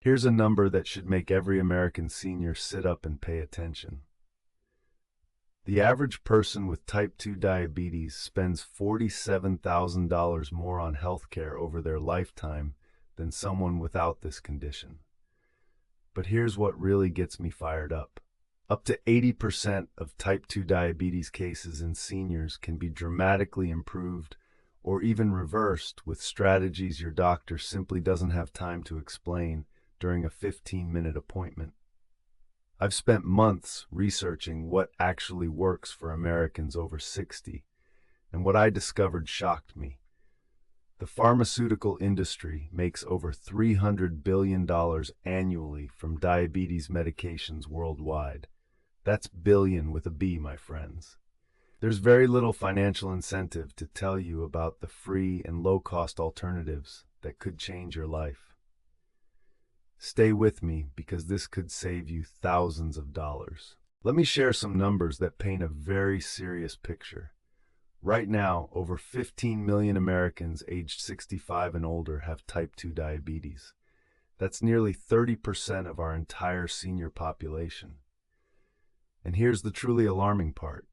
Here's a number that should make every American senior sit up and pay attention. The average person with type 2 diabetes spends $47,000 more on healthcare over their lifetime than someone without this condition. But here's what really gets me fired up. Up to 80% of type 2 diabetes cases in seniors can be dramatically improved or even reversed with strategies your doctor simply doesn't have time to explain during a 15-minute appointment. I've spent months researching what actually works for Americans over 60, and what I discovered shocked me. The pharmaceutical industry makes over $300 billion annually from diabetes medications worldwide. That's billion with a B, my friends. There's very little financial incentive to tell you about the free and low-cost alternatives that could change your life. Stay with me because this could save you thousands of dollars. Let me share some numbers that paint a very serious picture. Right now, over 15 million Americans aged 65 and older have type 2 diabetes. That's nearly 30% of our entire senior population. And here's the truly alarming part.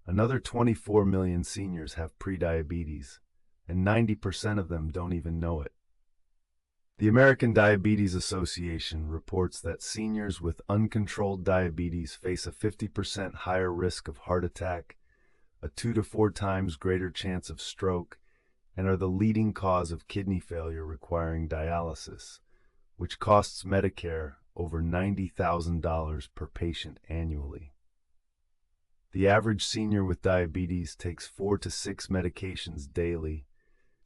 Another 24 million seniors have prediabetes, and 90% of them don't even know it. The American Diabetes Association reports that seniors with uncontrolled diabetes face a 50% higher risk of heart attack, a 2 to 4 times greater chance of stroke, and are the leading cause of kidney failure requiring dialysis, which costs Medicare over $90,000 per patient annually. The average senior with diabetes takes 4 to 6 medications daily,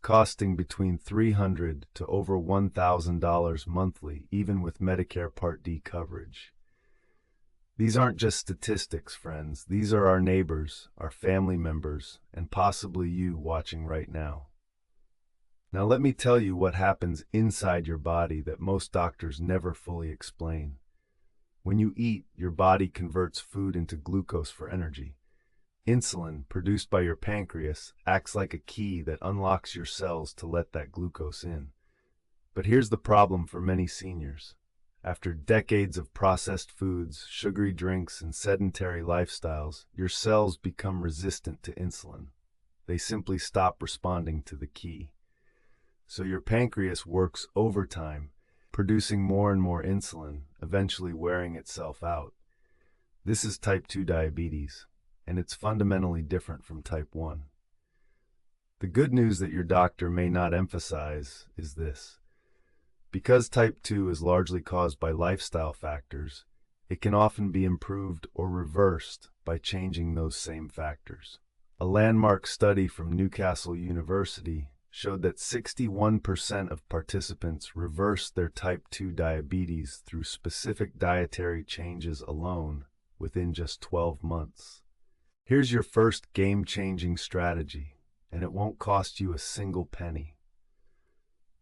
costing between $300 to over $1,000 monthly, even with Medicare Part D coverage. These aren't just statistics, friends. These are our neighbors, our family members, and possibly you watching right now. Now let me tell you what happens inside your body that most doctors never fully explain. When you eat, your body converts food into glucose for energy. Insulin, produced by your pancreas, acts like a key that unlocks your cells to let that glucose in. But here's the problem for many seniors. After decades of processed foods, sugary drinks, and sedentary lifestyles, your cells become resistant to insulin. They simply stop responding to the key. So your pancreas works overtime, producing more and more insulin, eventually wearing itself out. This is type 2 diabetes, and it's fundamentally different from type 1. The good news that your doctor may not emphasize is this. Because type 2 is largely caused by lifestyle factors, it can often be improved or reversed by changing those same factors. A landmark study from Newcastle University showed that 61% of participants reversed their type 2 diabetes through specific dietary changes alone within just 12 months. Here's your first game-changing strategy, and it won't cost you a single penny.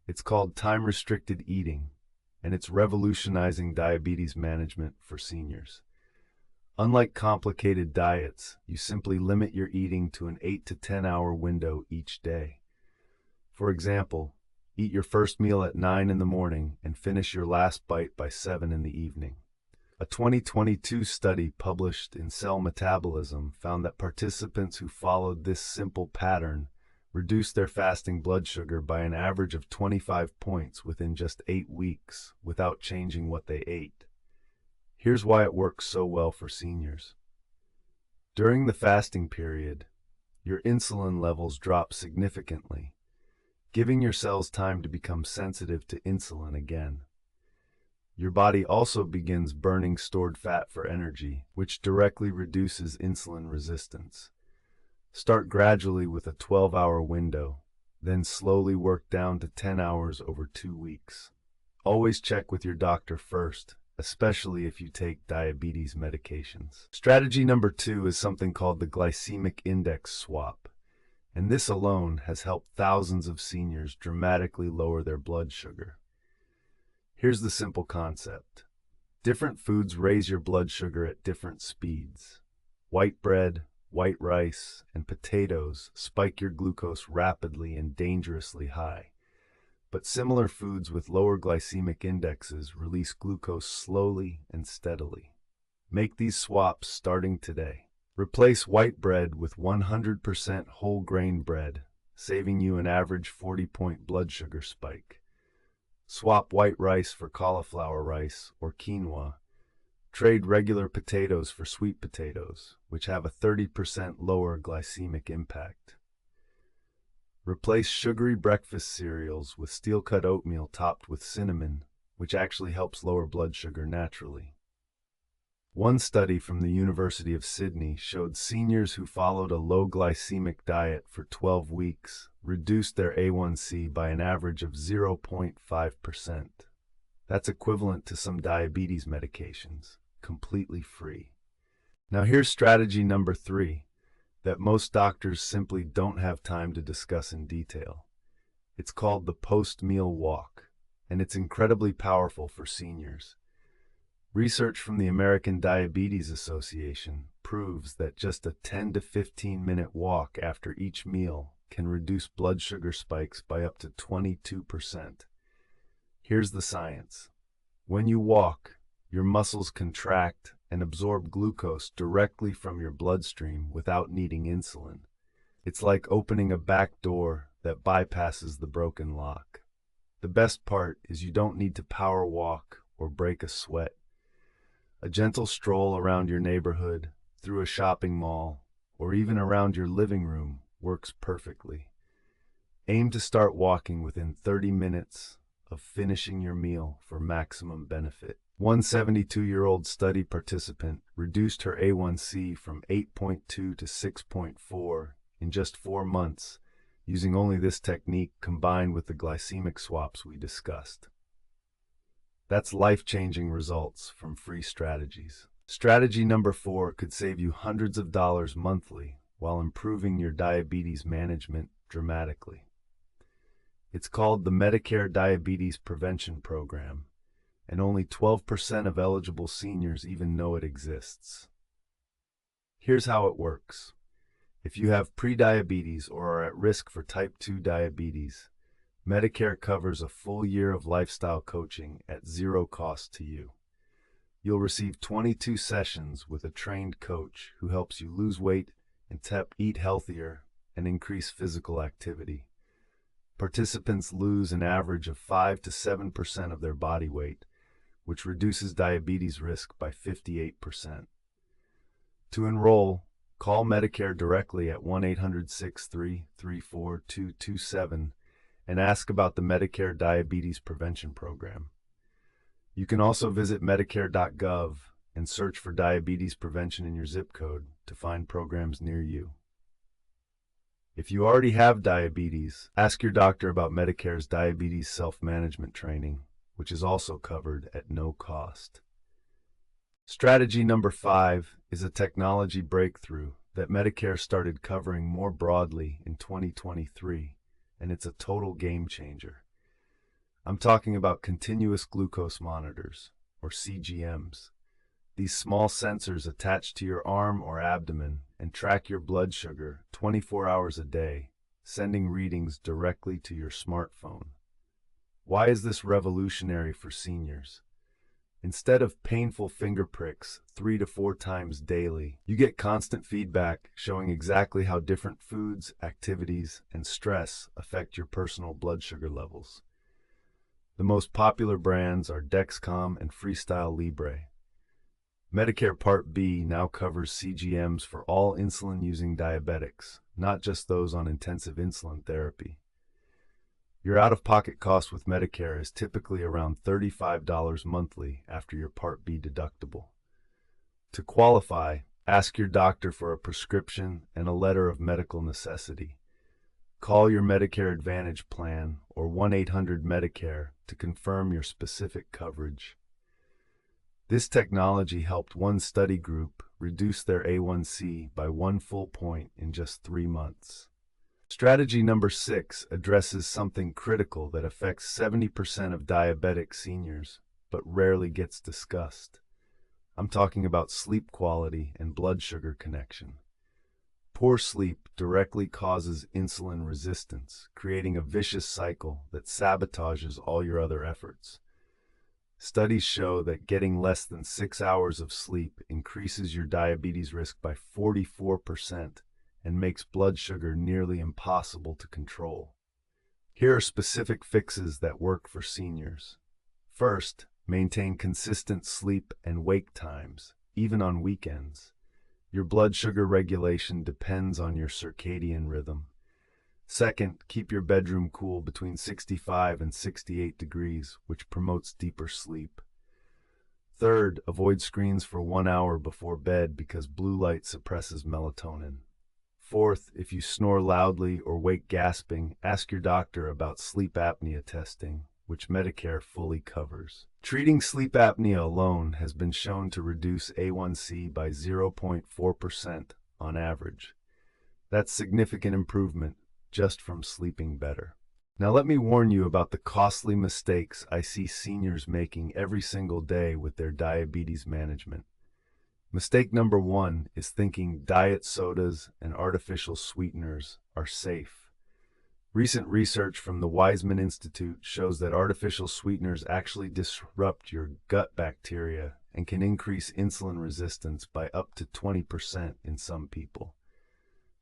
It's called time-restricted eating, and it's revolutionizing diabetes management for seniors. Unlike complicated diets, you simply limit your eating to an 8 to 10 hour window each day. For example, eat your first meal at 9 in the morning and finish your last bite by 7 in the evening. A 2022 study published in Cell Metabolism found that participants who followed this simple pattern reduced their fasting blood sugar by an average of 25 points within just 8 weeks without changing what they ate. Here's why it works so well for seniors. During the fasting period, your insulin levels drop significantly, giving your cells time to become sensitive to insulin again. Your body also begins burning stored fat for energy, which directly reduces insulin resistance. Start gradually with a 12-hour window, then slowly work down to 10 hours over 2 weeks. Always check with your doctor first, especially if you take diabetes medications. Strategy number 2 is something called the glycemic index swap, and this alone has helped thousands of seniors dramatically lower their blood sugar. Here's the simple concept. Different foods raise your blood sugar at different speeds. White bread, white rice, and potatoes spike your glucose rapidly and dangerously high. but similar foods with lower glycemic indexes release glucose slowly and steadily. Make these swaps starting today. Replace white bread with 100% whole grain bread, saving you an average 40-point blood sugar spike. Swap white rice for cauliflower rice or quinoa. Trade regular potatoes for sweet potatoes, which have a 30% lower glycemic impact. Replace sugary breakfast cereals with steel-cut oatmeal topped with cinnamon, which actually helps lower blood sugar naturally. One study from the University of Sydney showed seniors who followed a low glycemic diet for 12 weeks reduced their A1C by an average of 0.5%. That's equivalent to some diabetes medications, completely free. Now here's strategy number 3 that most doctors simply don't have time to discuss in detail. It's called the post-meal walk, and it's incredibly powerful for seniors. Research from the American Diabetes Association proves that just a 10 to 15-minute walk after each meal can reduce blood sugar spikes by up to 22%. Here's the science. When you walk, your muscles contract and absorb glucose directly from your bloodstream without needing insulin. It's like opening a back door that bypasses the broken lock. The best part is you don't need to power walk or break a sweat. A gentle stroll around your neighborhood, through a shopping mall, or even around your living room works perfectly. Aim to start walking within 30 minutes of finishing your meal for maximum benefit. One 72-year-old study participant reduced her A1C from 8.2 to 6.4 in just 4 months, using only this technique combined with the glycemic swaps we discussed. That's life-changing results from free strategies. Strategy number 4 could save you hundreds of dollars monthly while improving your diabetes management dramatically. It's called the Medicare Diabetes Prevention Program, and only 12% of eligible seniors even know it exists. Here's how it works. If you have prediabetes or are at risk for type 2 diabetes, Medicare covers a full year of lifestyle coaching at zero cost to you. You'll receive 22 sessions with a trained coach who helps you lose weight and eat healthier and increase physical activity. Participants lose an average of 5 to 7% of their body weight, which reduces diabetes risk by 58%. To enroll, call Medicare directly at 1-800-633-4227 and ask about the Medicare Diabetes Prevention Program. You can also visit Medicare.gov and search for diabetes prevention in your zip code to find programs near you. If you already have diabetes, ask your doctor about Medicare's diabetes self-management training, which is also covered at no cost. Strategy number 5 is a technology breakthrough that Medicare started covering more broadly in 2023, and it's a total game changer. I'm talking about continuous glucose monitors, or CGMs. These small sensors attach to your arm or abdomen and track your blood sugar 24 hours a day, sending readings directly to your smartphone. Why is this revolutionary for seniors? Instead of painful finger pricks 3 to 4 times daily, you get constant feedback showing exactly how different foods, activities, and stress affect your personal blood sugar levels. The most popular brands are Dexcom and Freestyle Libre. Medicare Part B now covers CGMs for all insulin-using diabetics, not just those on intensive insulin therapy. Your out-of-pocket cost with Medicare is typically around $35 monthly after your Part B deductible. To qualify, ask your doctor for a prescription and a letter of medical necessity. Call your Medicare Advantage plan or 1-800-MEDICARE to confirm your specific coverage. This technology helped one study group reduce their A1C by 1 full point in just 3 months. Strategy number 6 addresses something critical that affects 70% of diabetic seniors, but rarely gets discussed. I'm talking about sleep quality and blood sugar connection. Poor sleep directly causes insulin resistance, creating a vicious cycle that sabotages all your other efforts. Studies show that getting less than 6 hours of sleep increases your diabetes risk by 44% and makes blood sugar nearly impossible to control. Here are specific fixes that work for seniors. First, maintain consistent sleep and wake times, even on weekends. Your blood sugar regulation depends on your circadian rhythm. Second, keep your bedroom cool between 65 and 68 degrees, which promotes deeper sleep. Third, avoid screens for 1 hour before bed because blue light suppresses melatonin. Fourth, if you snore loudly or wake gasping, ask your doctor about sleep apnea testing, which Medicare fully covers. Treating sleep apnea alone has been shown to reduce A1C by 0.4% on average. That's significant improvement just from sleeping better. Now let me warn you about the costly mistakes I see seniors making every single day with their diabetes management. Mistake number 1 is thinking diet sodas and artificial sweeteners are safe. Recent research from the Weizmann Institute shows that artificial sweeteners actually disrupt your gut bacteria and can increase insulin resistance by up to 20% in some people.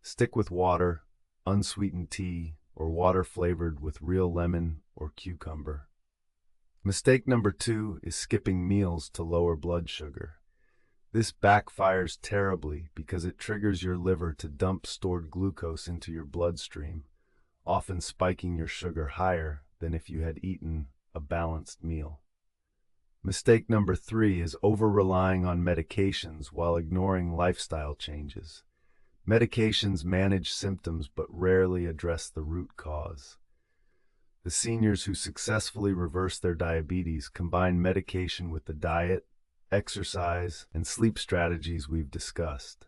Stick with water, unsweetened tea, or water flavored with real lemon or cucumber. Mistake number 2 is skipping meals to lower blood sugar. This backfires terribly because it triggers your liver to dump stored glucose into your bloodstream, often spiking your sugar higher than if you had eaten a balanced meal. Mistake number 3 is over-relying on medications while ignoring lifestyle changes. Medications manage symptoms but rarely address the root cause. The seniors who successfully reverse their diabetes combine medication with the diet, exercise, and sleep strategies we've discussed.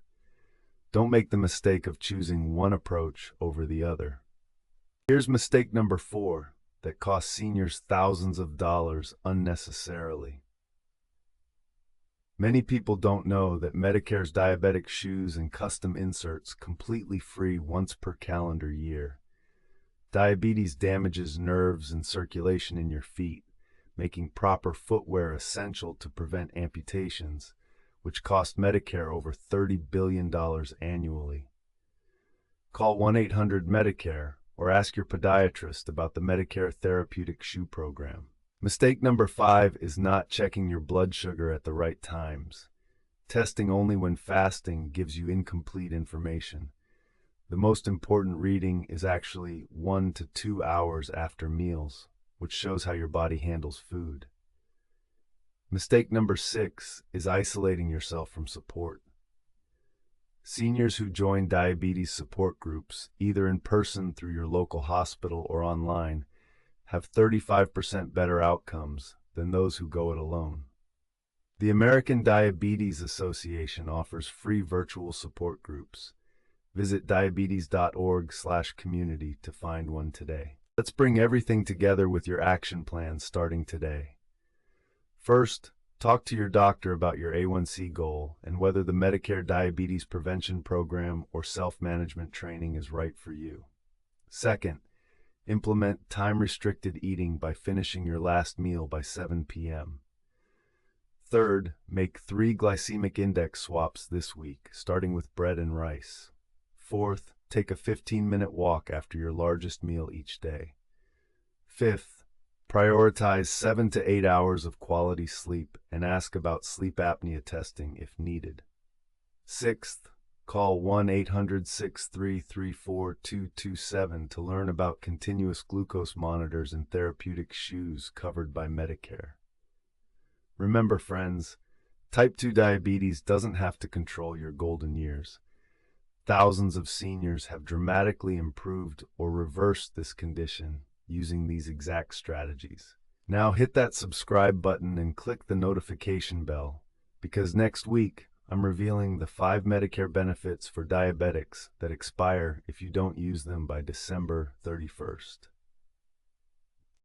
Don't make the mistake of choosing one approach over the other. Here's mistake number 4 that costs seniors thousands of dollars unnecessarily. Many people don't know that Medicare's diabetic shoes and custom inserts completely free once per calendar year. Diabetes damages nerves and circulation in your feet, making proper footwear essential to prevent amputations, which cost Medicare over $30 billion annually. Call 1-800-MEDICARE or ask your podiatrist about the Medicare Therapeutic Shoe Program. Mistake number 5 is not checking your blood sugar at the right times. Testing only when fasting gives you incomplete information. The most important reading is actually 1 to 2 hours after meals, which shows how your body handles food. Mistake number 6 is isolating yourself from support. Seniors who join diabetes support groups, either in person through your local hospital or online, have 35% better outcomes than those who go it alone. The American Diabetes Association offers free virtual support groups. Visit diabetes.org/community to find one today. Let's bring everything together with your action plan starting today. First, talk to your doctor about your A1C goal and whether the Medicare Diabetes Prevention Program or self-management training is right for you. Second, implement time-restricted eating by finishing your last meal by 7 p.m. Third, make 3 glycemic index swaps this week, starting with bread and rice. Fourth, take a 15-minute walk after your largest meal each day. Fifth, prioritize 7 to 8 hours of quality sleep and ask about sleep apnea testing if needed. Sixth, call 1-800-633-4227 to learn about continuous glucose monitors and therapeutic shoes covered by Medicare. Remember, friends, type 2 diabetes doesn't have to control your golden years. Thousands of seniors have dramatically improved or reversed this condition using these exact strategies. Now hit that subscribe button and click the notification bell, because next week I'm revealing the 5 Medicare benefits for diabetics that expire if you don't use them by December 31st.